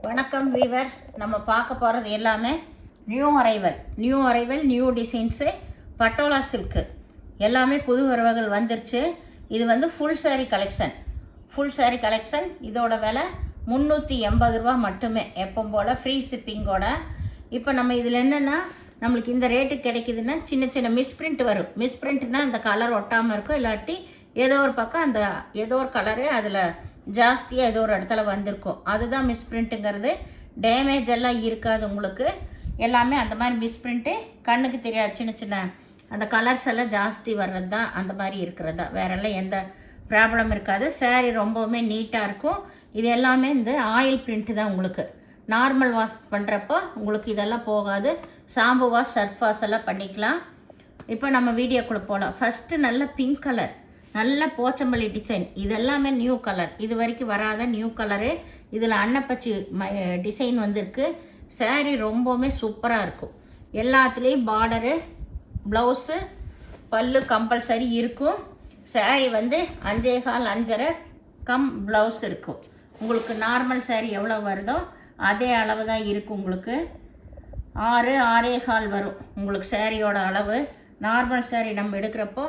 வணக்கம் வீவர்ஸ். நம்ம பார்க்க போகிறது எல்லாமே new arrival new designs, patola silk எல்லாமே புது வரவுகள் வந்துருச்சு. இது வந்து ஃபுல் saree கலெக்ஷன். இதோட விலை 380 ரூபா மட்டுமே, எப்பவும் போல் ஃப்ரீ ஷிப்பிங்கோட. இப்போ நம்ம இதில் என்னென்னா, நம்மளுக்கு இந்த ரேட்டுக்கு கிடைக்குதுன்னா சின்ன சின்ன மிஸ்பிரிண்ட் வரும். மிஸ்பிரிண்ட்னா அந்த கலர் ஒட்டாமல் இருக்கும், இல்லாட்டி ஏதோ ஒரு பக்கம் அந்த ஏதோ ஒரு கலரு அதில் ஜாஸ்தியாக ஏதோ ஒரு இடத்துல வந்திருக்கும், அதுதான் மிஸ்பிரிண்ட்டுங்கிறது. டேமேஜ் எல்லாம் இருக்காது உங்களுக்கு. எல்லாமே அந்த மாதிரி மிஸ்பிரிண்ட்டு கண்ணுக்கு தெரியாது, சின்ன சின்ன அந்த கலர்ஸ் எல்லாம் ஜாஸ்தி வர்றது தான், அந்த மாதிரி இருக்கிறது தான். வேறெல்லாம் எந்த ப்ராப்ளம் இருக்காது. saree ரொம்பவுமே நீட்டாக இருக்கும். இது எல்லாமே இந்த ஆயில் பிரிண்ட்டு தான். உங்களுக்கு நார்மல் வாஷ் பண்ணுறப்போ உங்களுக்கு இதெல்லாம் போகாது. ஷாம்பு வாஷ், சர்ஃப் வாஷ் எல்லாம் பண்ணிக்கலாம். இப்போ நம்ம வீடியோக்குள்ளே போகலாம். ஃபஸ்ட்டு நல்ல பிங்க் கலர், நல்ல போச்சம்பள்ளி டிசைன். இது எல்லாமே நியூ கலர், இது வரைக்கும் வராத நியூ கலரு. இதில் அன்னப்பச்சி டிசைன் வந்திருக்கு. saree ரொம்பவுமே சூப்பராக இருக்கும். எல்லாத்துலேயும் பார்டரு, ப்ளவுஸு, பல்லு கம்பல்சரி இருக்கும். saree வந்து 5.25 5.5 கம் ப்ளவுஸ் இருக்கும். உங்களுக்கு நார்மல் saree எவ்வளோ வருதோ அதே அளவு தான் இருக்கும். உங்களுக்கு 6 6.25 வரும் உங்களுக்கு சாரியோட அளவு. நார்மல் saree நம்ம எடுக்கிறப்போ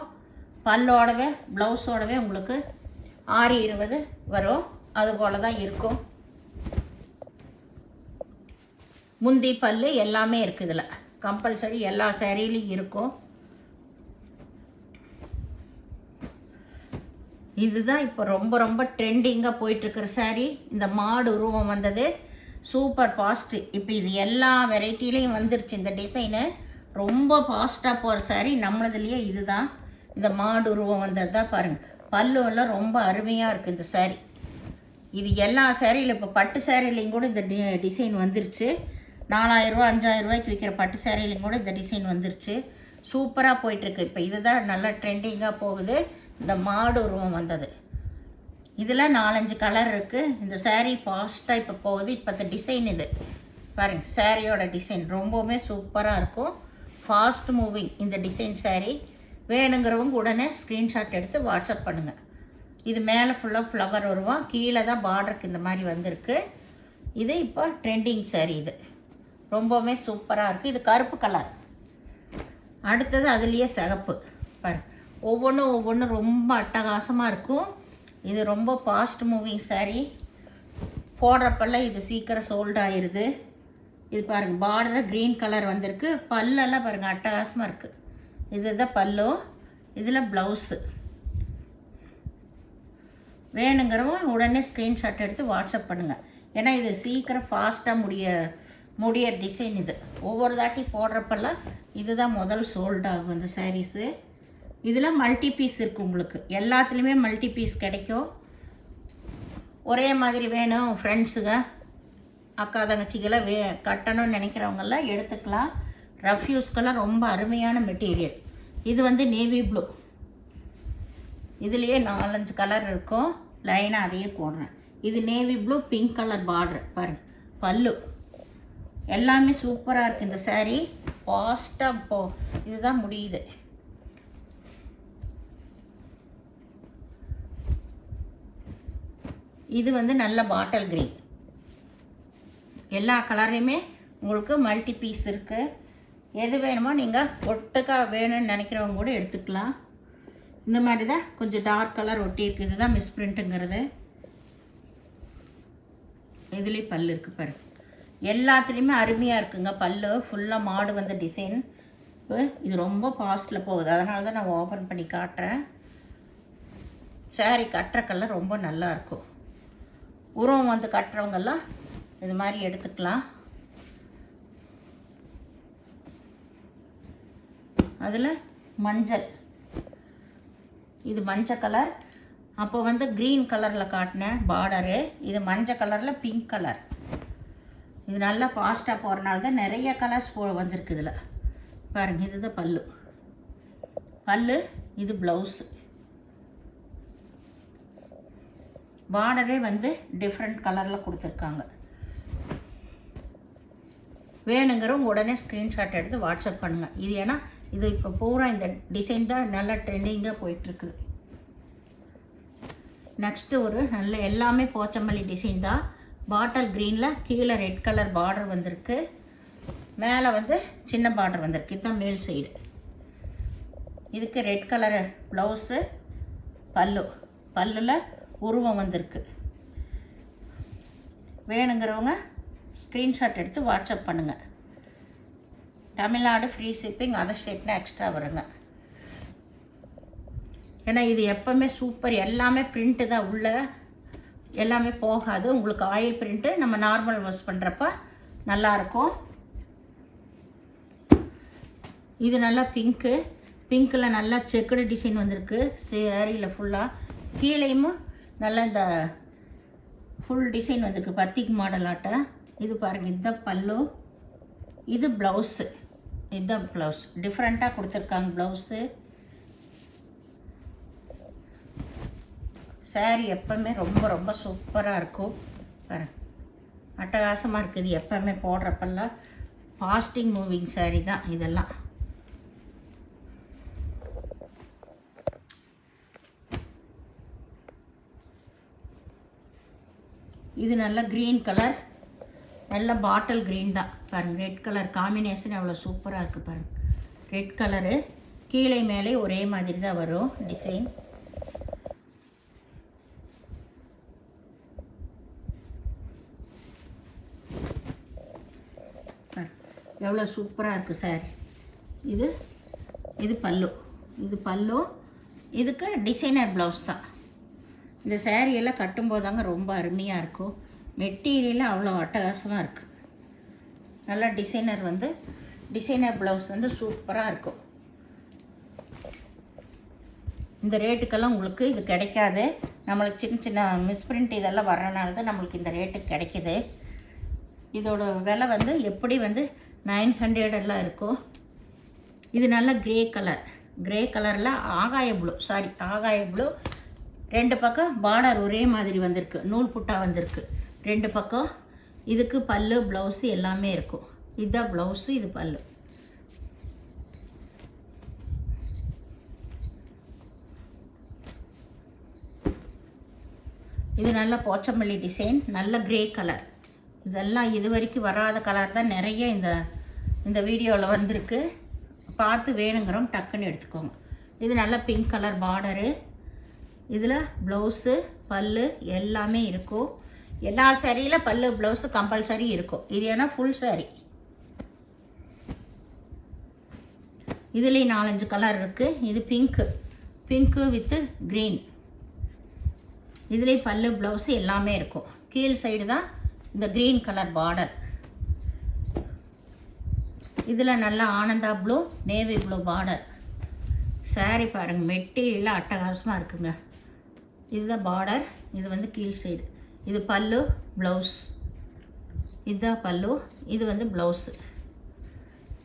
பல்லோடவே ப்ளவுஸோடவே உங்களுக்கு 6.20 வரும். அதுபோல் தான் இருக்கும். முந்தி பல்லு எல்லாமே இருக்குது இதில், கம்பல்சரி எல்லா சாரிலையும் இருக்கும். இதுதான் இப்போ ரொம்ப ரொம்ப ட்ரெண்டிங்காக போயிட்டுருக்கிற saree. இந்த மாடு உருவம் வந்தது சூப்பர் ஃபாஸ்ட்டு. இப்போ இது எல்லா வெரைட்டிலையும் வந்துருச்சு. இந்த டிசைனு ரொம்ப ஃபாஸ்ட்டாக போகிற saree நம்மளதுலேயே இதுதான். இந்த மாடு உருவம் வந்தது தான் பாருங்கள். பல்லு எல்லாம் ரொம்ப அருமையாக இருக்குது இந்த saree. இது எல்லா சாரியில் இப்போ பட்டு சாரிலையும் கூட இந்த டிசைன் வந்துருச்சு. 4000 ரூபா 5000 ரூபாய்க்கு விற்கிற பட்டு சாரிலையும் கூட இந்த டிசைன் வந்துருச்சு. சூப்பராக போயிட்டுருக்கு. இப்போ இதுதான் நல்லா ட்ரெண்டிங்காக போகுது, இந்த மாடு உருவம் வந்தது. இதில் 4-5 கலர் இருக்குது. இந்த saree ஃபாஸ்ட்டாக இப்போ போகுது. இப்போ இந்த டிசைன் இது பாருங்கள், சாரியோட டிசைன் ரொம்பவுமே சூப்பராக இருக்கும். ஃபாஸ்ட் மூவிங் இந்த டிசைன் saree. வேணுங்கிறவங்க உடனே ஸ்க்ரீன்ஷாட் எடுத்து வாட்ஸ்அப் பண்ணுங்கள். இது மேலே ஃபுல்லாக ஃப்ளவர் வருவோம், கீழே தான் பார்டருக்கு இந்த மாதிரி வந்திருக்கு. இது இப்போ ட்ரெண்டிங் saree. இது ரொம்பவுமே சூப்பராக இருக்குது. இது கருப்பு கலர். அடுத்தது அதுலேயே சிகப்பு பாரு. ஒவ்வொன்றும் ரொம்ப அட்டகாசமாக இருக்கும். இது ரொம்ப ஃபாஸ்ட் மூவிங் saree. போடுறப்பெல்லாம் இது சீக்கிரம் சோல்ட் ஆயிடுது. இது பாருங்கள், பார்டரில் க்ரீன் கலர் வந்திருக்கு. பல்லெல்லாம் பாருங்கள் அட்டகாசமாக இருக்குது. இதுதான் பல்லு. இதில் ப்ளவுஸு. வேணுங்கிறவங்க உடனே ஸ்க்ரீன்ஷாட் எடுத்து வாட்ஸ்அப் பண்ணுங்கள். ஏன்னா இது சீக்கிரம் ஃபாஸ்ட்டாக முடிய டிசைன். இது ஒவ்வொரு தாட்டி போடுறப்பெல்லாம் இதுதான் முதல் சோல்ட் ஆகும் இந்த சாரீஸு. இதில் மல்டி பீஸ் இருக்குது. உங்களுக்கு எல்லாத்துலேயுமே மல்டி பீஸ் கிடைக்கும். ஒரே மாதிரி வேணும் ஃப்ரெண்ட்ஸுங்க, அக்கா தங்கச்சிக்கெல்லாம் கட்டணும்னு நினைக்கிறவங்கெல்லாம் எடுத்துக்கலாம். ரஃப் யூஸ்க்கெல்லாம் ரொம்ப அருமையான மெட்டீரியல். இது வந்து நேவி ப்ளூ. இதுலேயே 4-5 கலர் இருக்கும். லைனாக அதையே போடுறேன். இது navy blue, pink colour border பாருங்கள். பல்லு எல்லாமே சூப்பராக இருக்குது. இந்த saree ஃபாஸ்ட்டாக இதுதான் முடியுது. இது வந்து நல்ல பாட்டில் க்ரீன். எல்லா கலர்லையுமே உங்களுக்கு மல்டி பீஸ் இருக்குது. எது வேணுமோ நீங்கள் ஒட்டுக்கா வேணும்னு நினைக்கிறவங்க கூட எடுத்துக்கலாம். இந்த மாதிரி தான் கொஞ்சம் டார்க் கலர் ஒட்டி இருக்குது. இதுதான் மிஸ்பிரிண்ட்டுங்கிறது. இதுலேயும் பல்லு இருக்குது பாருங்கள். எல்லாத்துலேயுமே அருமையாக இருக்குங்க. பல்லு ஃபுல்லாக மாடு வந்த டிசைன். இது ரொம்ப ஃபாஸ்ட்டில் போகுது, அதனால தான் நான் ஓப்பன் பண்ணி காட்டுறேன். saree கட்டுற கலர் ரொம்ப நல்லாயிருக்கும். உருவம் வந்து கட்டுறவங்கெல்லாம் இது மாதிரி எடுத்துக்கலாம். அதில் மஞ்சள், இது மஞ்சள் கலர். அப்போ வந்து க்ரீன் கலரில் காட்டினேன் பார்டரு. இது மஞ்சள் கலரில் பிங்க் கலர். இது நல்லா ஃபாஸ்ட்டாக போகிறனால தான் நிறைய கலர்ஸ் வந்திருக்கு இதில் பாருங்கள். இதுதான் பல்லு. இது ப்ளவுஸு. பார்டரே வந்து டிஃப்ரெண்ட் கலரில் கொடுத்துருக்காங்க. வேணுங்கிறவங்க உடனே ஸ்க்ரீன்ஷாட் எடுத்து வாட்ஸ்அப் பண்ணுங்கள். இது ஏன்னா இது இப்போ பூரா இந்த டிசைன் தான் நல்லா ட்ரெண்டிங்காக போயிட்டுருக்குது. நெக்ஸ்ட்டு ஒரு நல்ல எல்லாமே போச்சம்பள்ளி டிசைன் தான். பாட்டில் க்ரீனில் கீழே ரெட் கலர் பார்டர் வந்திருக்கு, மேலே வந்து சின்ன பார்டர் வந்திருக்கு. இதுதான் மேல் சைடு. இதுக்கு ரெட் கலர் ப்ளவுஸு, பல்லில் உருவம் வந்திருக்கு. வேணுங்கிறவங்க ஸ்க்ரீன்ஷாட் எடுத்து வாட்ஸ்அப் பண்ணுங்கள். தமிழ்நாடு ஃப்ரீ ஷிப்பிங், அதர் ஸ்டேட்னா எக்ஸ்ட்ரா வருங்க. ஏன்னா இது எப்போவுமே சூப்பர். எல்லாமே பிரிண்ட்டு தான், உள்ள எல்லாமே போகாது. உங்களுக்கு ஆயில் பிரிண்ட்டு நம்ம நார்மல் வாஷ் பண்ணுறப்ப நல்லாயிருக்கும். இது நல்லா பிங்க்கில் நல்லா செக்குடு டிசைன் வந்திருக்கு சேரீயில் ஃபுல்லாக. கீழேயும் நல்லா இந்த ஃபுல் டிசைன் வந்திருக்கு பத்திக் மாடல் ஆட்டை. இது பாருங்கள், இதுதான் பல்லு, இது ப்ளவுஸு. இதுதான் ப்ளவுஸ், டிஃப்ரெண்ட்டாக கொடுத்துருக்காங்க ப்ளவுஸு. சாரீ எப்போவுமே ரொம்ப ரொம்ப சூப்பராக இருக்கும். பாருங்க, அட்டகாசமாக இருக்குது. எப்போவுமே போடுறப்பெல்லாம் ஃபாஸ்டிங் மூவிங் சாரீ தான் இதெல்லாம். இது நல்ல க்ரீன் கலர், நல்ல பாட்டில் க்ரீன் தான் பாருங்கள். ரெட் கலர் காம்பினேஷன் எவ்வளோ சூப்பராக இருக்குது பாருங்கள். ரெட் கலரு கீழே மேலே ஒரே மாதிரி தான் வரும் டிசைன். எவ்வளோ சூப்பராக இருக்குது சாரி. இது பல்லு, இதுக்கு டிசைனர் ப்ளவுஸ் தான். இந்த சேரீயெல்லாம் கட்டும்போது தாங்க ரொம்ப அருமையாக இருக்கும். மெட்டீரியல் அவ்வளோ அட்டகாசமாக இருக்குது. நல்லா டிசைனர் ப்ளவுஸ் வந்து சூப்பராக இருக்கும். இந்த ரேட்டுக்கெல்லாம் உங்களுக்கு இது கிடைக்காது. நம்மளுக்கு சின்ன சின்ன மிஸ்பிரிண்ட் இதெல்லாம் வர்றனால தான் நம்மளுக்கு இந்த ரேட்டுக்கு கிடைக்கிது. இதோட விலை வந்து எப்படி வந்து 900 எல்லாம் இருக்கும். இது நல்ல கிரே கலரில் ஆகாய ப்ளூ. ரெண்டு பக்கம் பார்டர் ஒரே மாதிரி வந்திருக்கு, நூல் புட்டா வந்திருக்கு ரெண்டு பக்கம். இதுக்கு பல்லு ப்ளவுஸு எல்லாமே இருக்கும். இதுதான் ப்ளவுஸு, இது பல்லு. இது நல்ல போச்சம்பள்ளி டிசைன், நல்ல கிரே கலர். இதெல்லாம் இது வரைக்கும் வராத கலர் தான் நிறைய இந்த வீடியோவில் வந்திருக்கு. பார்த்து வேணுங்கிறோம் டக்குன்னு எடுத்துக்கோங்க. இது நல்ல பிங்க் கலர் பார்டரு. இதில் ப்ளவுஸு பல்லு எல்லாமே இருக்கும். எல்லா சாரியில் பல்லு ப்ளவுஸு கம்பல்சரி இருக்கும். இது ஏன்னா ஃபுல் சாரி. இதுலேயும் 4-5 கலர் இருக்குது. இது பிங்க்கு வித்து க்ரீன். இதுலேயும் பல்லு ப்ளவுஸு எல்லாமே இருக்கும். கீழ் சைடு தான் இந்த க்ரீன் கலர் பார்டர். இதில் நல்லா Ananda blue, navy blue border. Sorry பாருங்கள், மெட்டீரியல் அட்டகாசமாக இருக்குங்க. இதுதான் பார்டர், இது வந்து கீழ் சைடு. இது பல்லு ப்ளவுஸ், இதுதான் பல்லு, இது வந்து ப்ளவுஸு.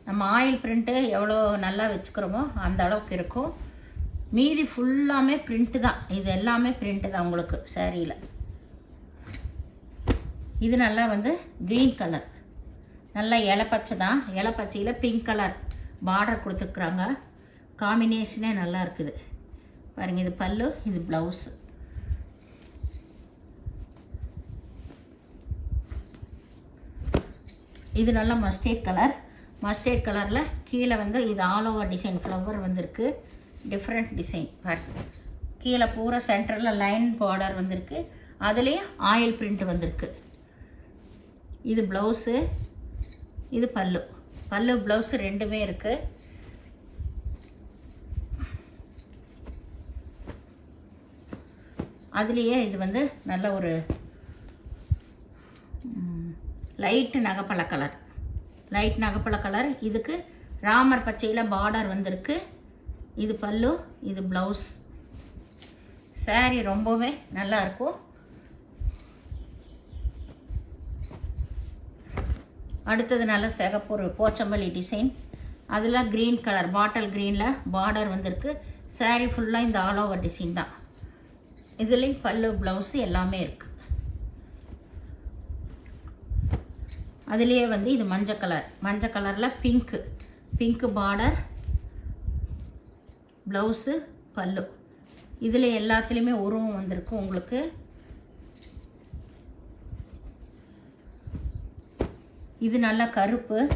நம்ம ஆயில் பிரிண்ட்டு எவ்வளோ நல்லா வச்சுக்கிறோமோ அந்த அளவுக்கு இருக்கும். மீதி ஃபுல்லாமே பிரிண்ட்டு தான். இது எல்லாமே பிரிண்ட்டு தான் உங்களுக்கு சாரியில். இது நல்லா வந்து க்ரீன் கலர், நல்லா இலைப்பச்சை தான். இலைப்பச்சையில் பிங்க் கலர் பார்டர் கொடுத்துருக்குறாங்க. காம்பினேஷனே நல்லா இருக்குது பாருங்கள். இது பல்லு, இது ப்ளவுஸு. இது நல்லா மஸ்டேட் கலரில் கீழே வந்து இது ஆல் ஓவர் டிசைன் ஃப்ளவர் வந்திருக்கு. டிஃப்ரெண்ட் டிசைன் பாருங்கள். கீழே பூரா சென்டரில் லைன் பார்டர் வந்திருக்கு. அதுலேயும் ஆயில் பிரிண்ட் வந்திருக்கு. இது ப்ளவுஸு, இது பல்லு ப்ளவுஸு ரெண்டுமே இருக்குது. அதுலேயே இது வந்து நல்ல ஒரு லைட் நகைப்பழ கலர். இதுக்கு ராமர் பச்சையில் பார்டர் வந்திருக்கு. இது பல்லு, இது ப்ளவுஸ். சாரி ரொம்பவே நல்லாயிருக்கும். அடுத்தது நல்ல சிகப்பு போச்சம்பள்ளி டிசைன். அதில் க்ரீன் கலர் பாட்டில் க்ரீனில் பார்டர் வந்திருக்கு. சாரி ஃபுல்லாக இந்த ஆல் ஓவர் டிசைன் தான். இதுலேயும் பல்லு ப்ளவுஸு எல்லாமே இருக்குது. அதுலேயே வந்து இது மஞ்சள் கலரில் பிங்க்கு பார்டர், ப்ளவுஸு பல்லு. இதில் எல்லாத்துலேயுமே உருவம் வந்திருக்கு உங்களுக்கு. இது நல்லா கருப்பில்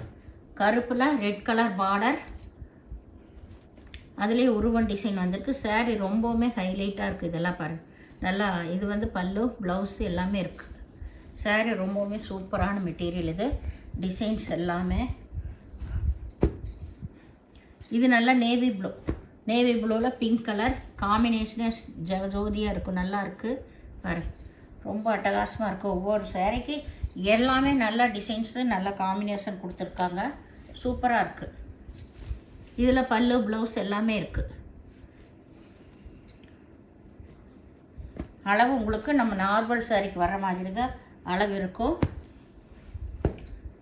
ரெட் கலர் பார்டர், அதுலேயே உருவம் டிசைன் வந்திருக்கு. சாரீ ரொம்பவுமே ஹைலைட்டாக இருக்குது. இதெல்லாம் பாருங்கள், நல்லா இது வந்து பல்லு, ப்ளவுஸு எல்லாமே இருக்குது. சாரீ ரொம்பவுமே சூப்பரான மெட்டீரியல். இது டிசைன்ஸ் எல்லாமே. இது நல்லா நேவி ப்ளூவில் பிங்க் கலர் காம்பினேஷனே ஜோதியாக இருக்கும். நல்லா இருக்குது பாரு, ரொம்ப அட்டகாசமாக இருக்குது. ஒவ்வொரு சாரீக்கு எல்லாமே நல்லா டிசைன்ஸு நல்லா காம்பினேஷன் கொடுத்துருக்காங்க. சூப்பராக இருக்குது. இதில் பல்லு ப்ளவுஸ் எல்லாமே இருக்குது. அளவு உங்களுக்கு நம்ம நார்மல் சாரீக்கு வர மாதிரி தான் அளவு இருக்கும்.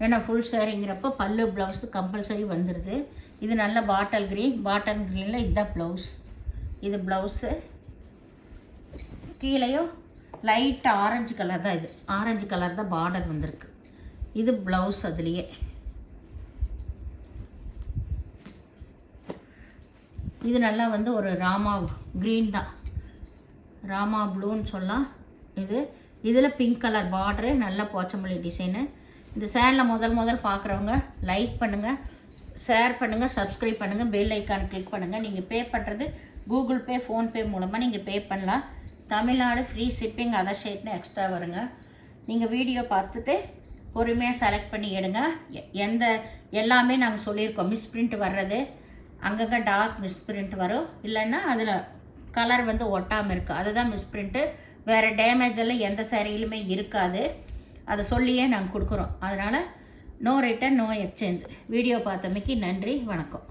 ஏன்னா ஃபுல் சாரீங்கிறப்போ பல்லு ப்ளவுஸு கம்பல்சரி வந்துடுது. இது நல்ல பாட்டில் க்ரீனில் இதுதான் ப்ளவுஸ். இது ப்ளவுஸு. கீழேயும் லைட்டாக ஆரஞ்சு கலர் தான், இது ஆரஞ்சு கலர் தான் பார்டர் வந்திருக்கு. இது ப்ளவுஸ். அதுலேயே இது நல்லா வந்து ஒரு ராமா க்ரீன் தான், ராமா ப்ளூன்னு சொல்லலாம். இதில் பிங்க் கலர் பார்டரு, நல்ல போச்சமல்லி டிசைனு. இந்த சேனலில் முதல் பார்க்குறவங்க லைக் பண்ணுங்கள், ஷேர் பண்ணுங்கள், சப்ஸ்கிரைப் பண்ணுங்கள், பெல் ஐக்கான் கிளிக் பண்ணுங்கள். நீங்கள் பே பண்ணுறது கூகுள் பே, ஃபோன்பே மூலமாக நீங்கள் பே பண்ணலாம். தமிழ்நாடு ஃப்ரீ ஷிப்பிங், அதர் ஸ்டேட்னு எக்ஸ்ட்ரா வருங்க. நீங்கள் வீடியோ பார்த்துட்டு பொறுமையாக செலக்ட் பண்ணி எடுங்க. எல்லாமே நாங்கள் சொல்லியிருக்கோம். மிஸ்பிரிண்ட் வர்றது அங்கங்கே டார்க் மிஸ்பிரிண்ட் வரும், இல்லைன்னா அதில் கலர் வந்து ஒட்டாமல் இருக்குது, அதுதான் மிஸ்பிரிண்ட்டு. வேறு டேமேஜ் எல்லாம் எந்த சாரியிலுமே இருக்காது. அதை சொல்லியே நாங்கள் கொடுக்குறோம். அதனால் no return, no exchange. Video பார்த்தமைக்கு நன்றி, வணக்கம்.